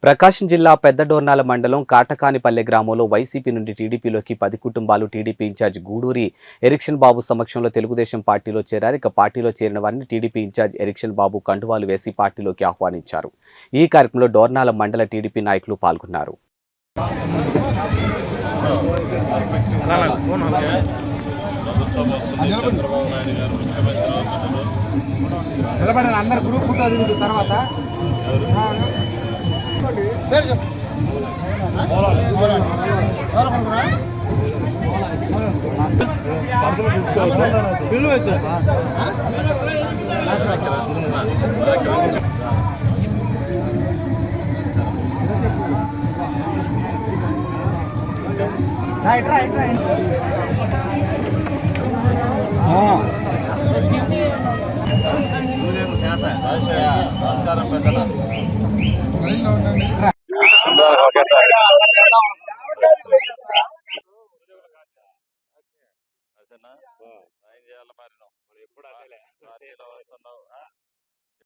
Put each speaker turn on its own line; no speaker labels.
ప్రకాశం జిల్లా పెద్దడోర్నాల మండలం కాటకానిపల్లె గ్రామంలో వైసీపీ నుండి టీడీపీలోకి 10 కుటుంబాలు టీడీపీ ఇన్ఛార్జ్ గూడూరి ఎరిక్షన్ బాబు సమక్షంలో తెలుగుదేశం పార్టీలో చేరారు. ఇక పార్టీలో చేరిన వారిని టీడీపీ ఇన్ఛార్జ్ ఎరిక్షన్ బాబు కండువాలు వేసి పార్టీలోకి ఆహ్వానించారు. ఈ కార్యక్రమంలో డోర్నాల మండల టీడీపీ నాయకులు పాల్గొన్నారు.
అందరు గ్రూప్ ఫోటో దిగుతు తర్వాత